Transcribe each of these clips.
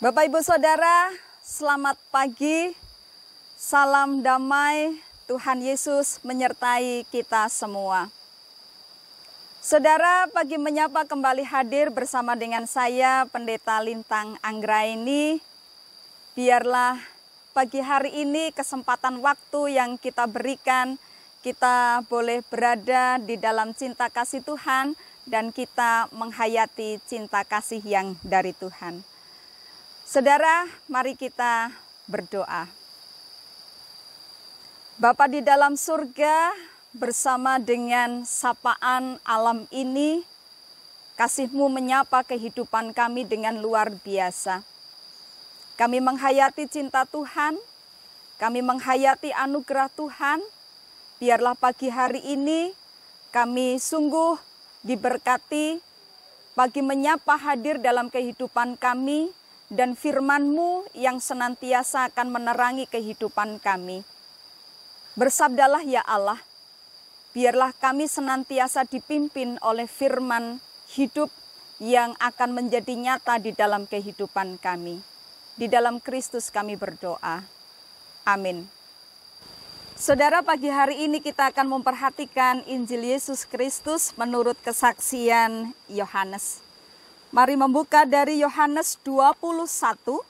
Bapak Ibu Saudara, selamat pagi, salam damai, Tuhan Yesus menyertai kita semua. Saudara, pagi menyapa kembali hadir bersama dengan saya, Pendeta Lintang Anggraini. Biarlah pagi hari ini kesempatan waktu yang kita berikan, kita boleh berada di dalam cinta kasih Tuhan dan kita menghayati cinta kasih yang dari Tuhan. Saudara, mari kita berdoa. Bapa di dalam surga, bersama dengan sapaan alam ini, kasih-Mu menyapa kehidupan kami dengan luar biasa. Kami menghayati cinta Tuhan, kami menghayati anugerah Tuhan. Biarlah pagi hari ini kami sungguh diberkati, pagi menyapa hadir dalam kehidupan kami, dan firman-Mu yang senantiasa akan menerangi kehidupan kami. Bersabdalah ya Allah, biarlah kami senantiasa dipimpin oleh firman hidup yang akan menjadi nyata di dalam kehidupan kami. Di dalam Kristus kami berdoa. Amin. Saudara, pagi hari ini kita akan memperhatikan Injil Yesus Kristus menurut kesaksian Yohanes. Mari membuka dari Yohanes 21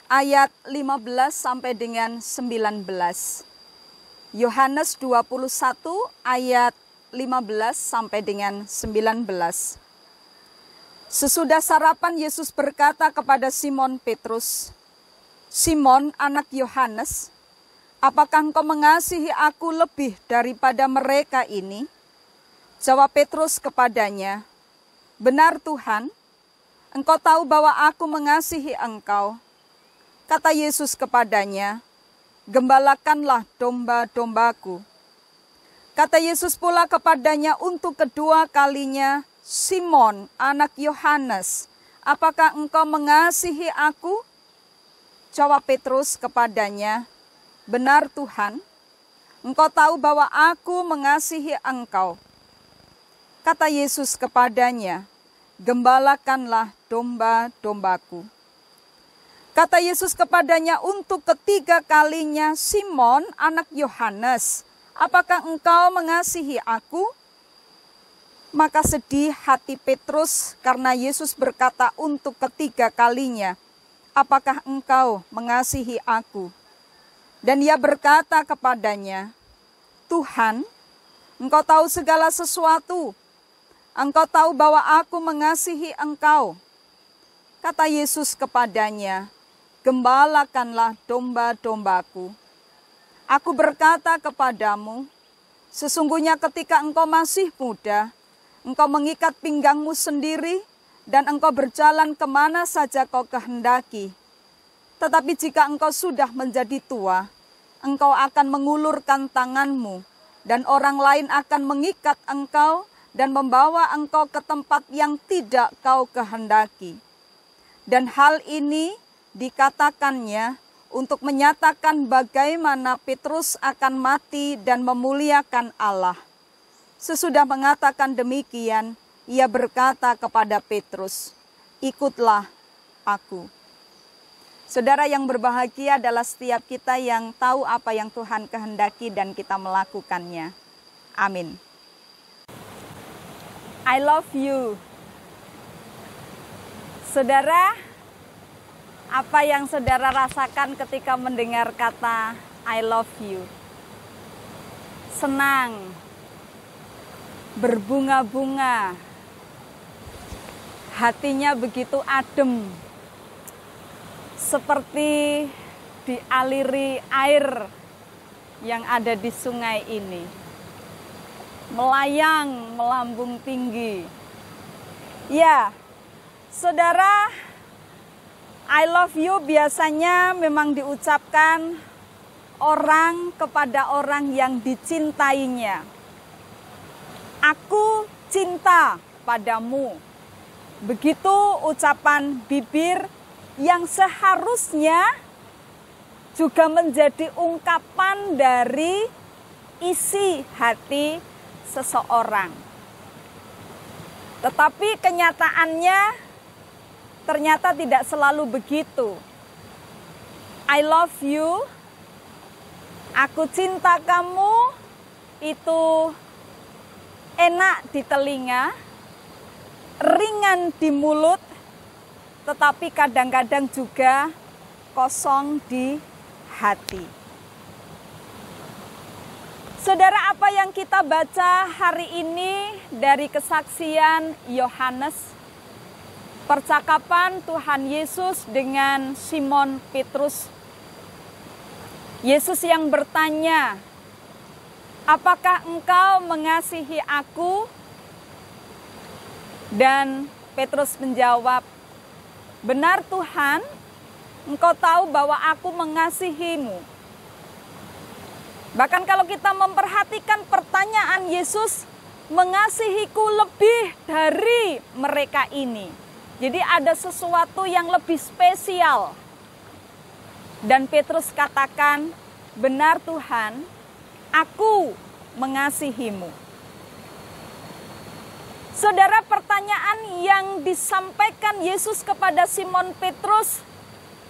ayat 15 sampai dengan 19. Yohanes 21 ayat 15 sampai dengan 19. Sesudah sarapan Yesus berkata kepada Simon Petrus, "Simon, anak Yohanes, apakah engkau mengasihi aku lebih daripada mereka ini?" Jawab Petrus kepadanya, "Benar Tuhan, Engkau tahu bahwa aku mengasihi Engkau." Kata Yesus kepadanya, "Gembalakanlah domba-dombaku." Kata Yesus pula kepadanya untuk kedua kalinya, "Simon, anak Yohanes, apakah engkau mengasihi aku?" Jawab Petrus kepadanya, "Benar Tuhan, Engkau tahu bahwa aku mengasihi Engkau." Kata Yesus kepadanya, "Gembalakanlah domba-dombaku." Kata Yesus kepadanya untuk ketiga kalinya, "Simon, anak Yohanes, apakah engkau mengasihi aku?" Maka sedih hati Petrus karena Yesus berkata untuk ketiga kalinya, "Apakah engkau mengasihi aku?" Dan ia berkata kepadanya, "Tuhan, Engkau tahu segala sesuatu. Engkau tahu bahwa aku mengasihi Engkau." Kata Yesus kepadanya, "Gembalakanlah domba-dombaku. Aku berkata kepadamu, sesungguhnya ketika engkau masih muda, engkau mengikat pinggangmu sendiri dan engkau berjalan kemana saja kau kehendaki. Tetapi jika engkau sudah menjadi tua, engkau akan mengulurkan tanganmu dan orang lain akan mengikat engkau dan membawa engkau ke tempat yang tidak kau kehendaki." Dan hal ini dikatakannya untuk menyatakan bagaimana Petrus akan mati dan memuliakan Allah. Sesudah mengatakan demikian, ia berkata kepada Petrus, "Ikutlah aku." Saudara, yang berbahagia adalah setiap kita yang tahu apa yang Tuhan kehendaki dan kita melakukannya. Amin. I love you. Saudara, apa yang saudara rasakan ketika mendengar kata I love you? Senang, berbunga-bunga, hatinya begitu adem, seperti dialiri air yang ada di sungai ini. Melayang melambung tinggi. Ya, saudara, I love you biasanya memang diucapkan orang kepada orang yang dicintainya. Aku cinta padamu. Begitu ucapan bibir yang seharusnya juga menjadi ungkapan dari isi hati seseorang. Tetapi kenyataannya ternyata tidak selalu begitu. I love you, aku cinta kamu, itu enak di telinga, ringan di mulut, tetapi kadang-kadang juga kosong di hati. Saudara, apa yang kita baca hari ini dari kesaksian Yohanes, percakapan Tuhan Yesus dengan Simon Petrus. Yesus yang bertanya, apakah engkau mengasihi aku? Dan Petrus menjawab, benar Tuhan, engkau tahu bahwa aku mengasihimu. Bahkan kalau kita memperhatikan pertanyaan Yesus, mengasihiku lebih dari mereka ini. Jadi ada sesuatu yang lebih spesial. Dan Petrus katakan, benar Tuhan, aku mengasihimu. Saudara, pertanyaan yang disampaikan Yesus kepada Simon Petrus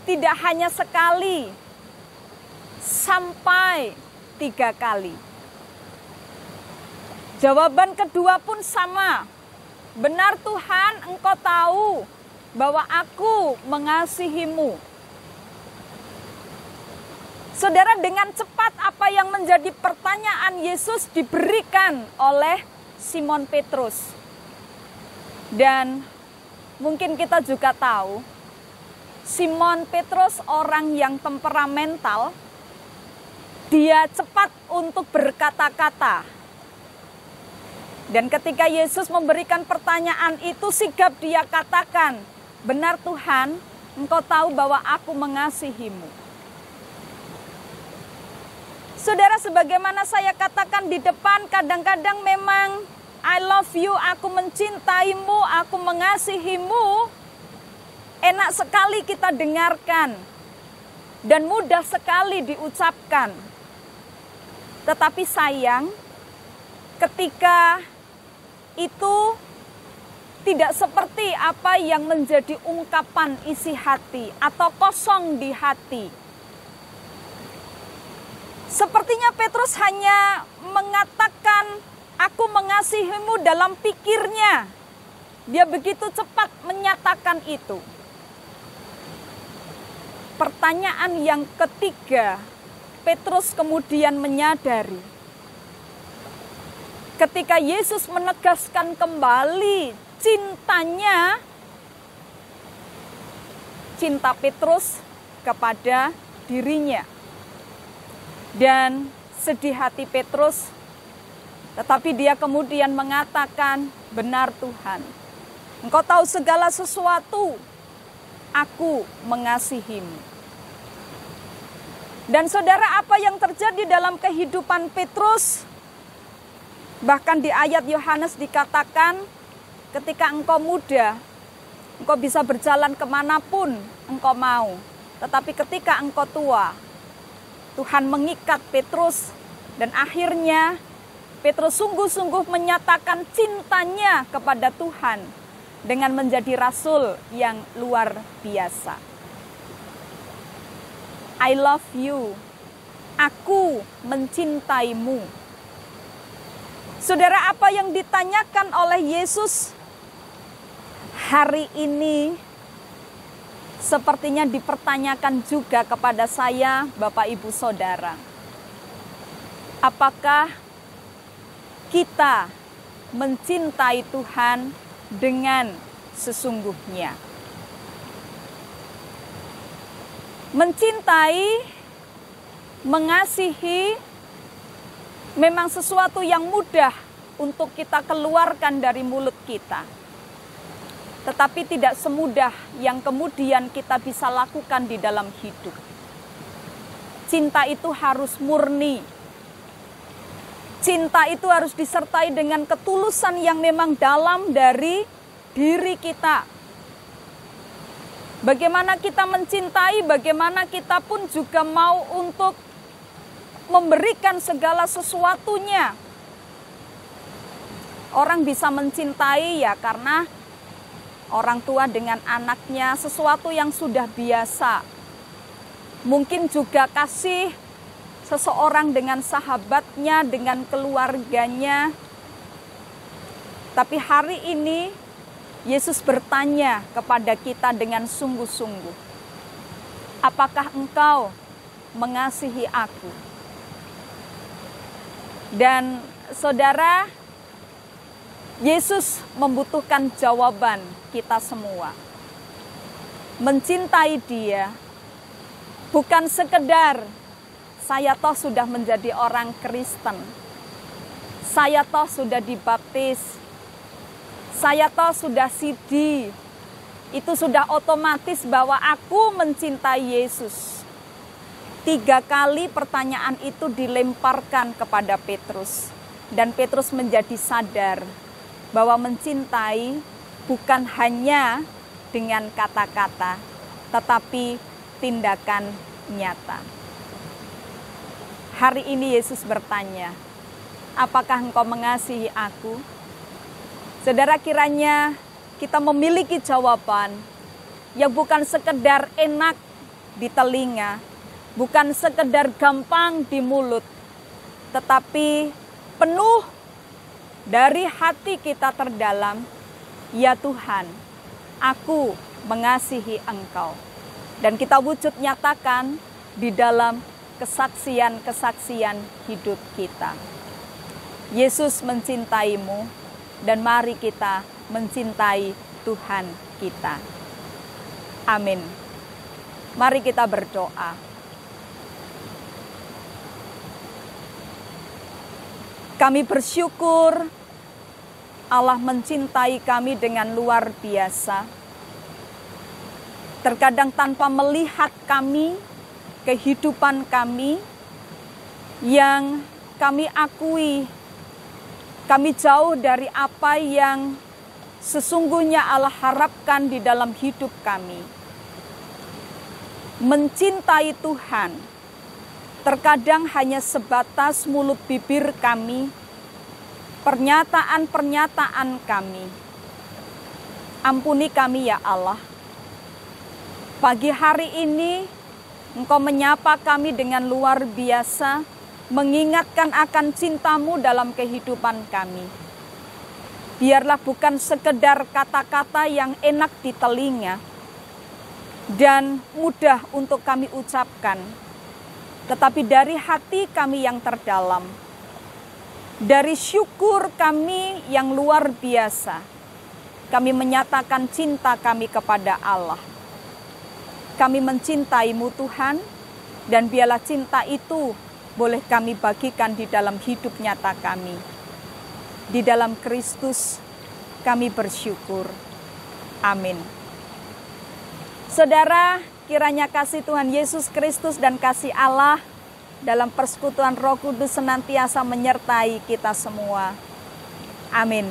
tidak hanya sekali, sampai 3 kali. Jawaban kedua pun sama. Benar Tuhan, engkau tahu bahwa aku mengasihimu. Saudara, dengan cepat apa yang menjadi pertanyaan Yesus diberikan oleh Simon Petrus. Dan mungkin kita juga tahu, Simon Petrus orang yang temperamental, dia cepat untuk berkata-kata. Dan ketika Yesus memberikan pertanyaan itu, sigap dia katakan, benar Tuhan, engkau tahu bahwa aku mengasihimu. Saudara, sebagaimana saya katakan di depan, kadang-kadang memang I love you, aku mencintaimu, aku mengasihimu, enak sekali kita dengarkan dan mudah sekali diucapkan. Tetapi sayang, ketika itu tidak seperti apa yang menjadi ungkapan isi hati atau kosong di hati. Sepertinya Petrus hanya mengatakan, aku mengasihimu dalam pikirnya. Dia begitu cepat menyatakan itu. Pertanyaan yang ketiga, Petrus kemudian menyadari ketika Yesus menegaskan kembali cintanya, cinta Petrus kepada dirinya. Dan sedih hati Petrus, tetapi dia kemudian mengatakan, benar Tuhan, engkau tahu segala sesuatu, aku mengasihimu. Dan saudara, apa yang terjadi dalam kehidupan Petrus? Bahkan di ayat Yohanes dikatakan, ketika engkau muda, engkau bisa berjalan kemanapun engkau mau. Tetapi ketika engkau tua, Tuhan mengikat Petrus. Dan akhirnya Petrus sungguh-sungguh menyatakan cintanya kepada Tuhan dengan menjadi rasul yang luar biasa. I love you, aku mencintaimu. Saudara, apa yang ditanyakan oleh Yesus hari ini sepertinya dipertanyakan juga kepada saya, Bapak Ibu Saudara. Apakah kita mencintai Tuhan dengan sesungguhnya? Mencintai, mengasihi, memang sesuatu yang mudah untuk kita keluarkan dari mulut kita. Tetapi tidak semudah yang kemudian kita bisa lakukan di dalam hidup. Cinta itu harus murni. Cinta itu harus disertai dengan ketulusan yang memang dalam dari diri kita. Bagaimana kita mencintai, bagaimana kita pun juga mau untuk memberikan segala sesuatunya. Orang bisa mencintai ya karena orang tua dengan anaknya, sesuatu yang sudah biasa. Mungkin juga kasih seseorang dengan sahabatnya, dengan keluarganya. Tapi hari ini Yesus bertanya kepada kita dengan sungguh-sungguh, apakah engkau mengasihi aku? Dan saudara, Yesus membutuhkan jawaban kita semua. Mencintai Dia bukan sekedar saya toh sudah menjadi orang Kristen, saya toh sudah dibaptis, saya toh sudah sidi, itu sudah otomatis bahwa aku mencintai Yesus. 3 kali pertanyaan itu dilemparkan kepada Petrus. Dan Petrus menjadi sadar bahwa mencintai bukan hanya dengan kata-kata, tetapi tindakan nyata. Hari ini Yesus bertanya, apakah engkau mengasihi aku? Saudara, kiranya kita memiliki jawaban yang bukan sekedar enak di telinga, bukan sekedar gampang di mulut, tetapi penuh dari hati kita terdalam. Ya Tuhan, aku mengasihi Engkau. Dan kita wujud nyatakan di dalam kesaksian-kesaksian hidup kita. Yesus mencintaimu, dan mari kita mencintai Tuhan kita. Amin. Mari kita berdoa. Kami bersyukur Allah mencintai kami dengan luar biasa. Terkadang tanpa melihat kami, kehidupan kami yang kami akui, kami jauh dari apa yang sesungguhnya Allah harapkan di dalam hidup kami. Mencintai Tuhan terkadang hanya sebatas mulut bibir kami, pernyataan-pernyataan kami. Ampuni kami ya Allah. Pagi hari ini Engkau menyapa kami dengan luar biasa, mengingatkan akan cinta-Mu dalam kehidupan kami. Biarlah bukan sekedar kata-kata yang enak di telinga dan mudah untuk kami ucapkan, tetapi dari hati kami yang terdalam, dari syukur kami yang luar biasa, kami menyatakan cinta kami kepada Allah. Kami mencintai-Mu Tuhan, dan biarlah cinta itu boleh kami bagikan di dalam hidup nyata kami. Di dalam Kristus kami bersyukur. Amin. Saudara, kiranya kasih Tuhan Yesus Kristus dan kasih Allah dalam persekutuan Roh Kudus senantiasa menyertai kita semua. Amin.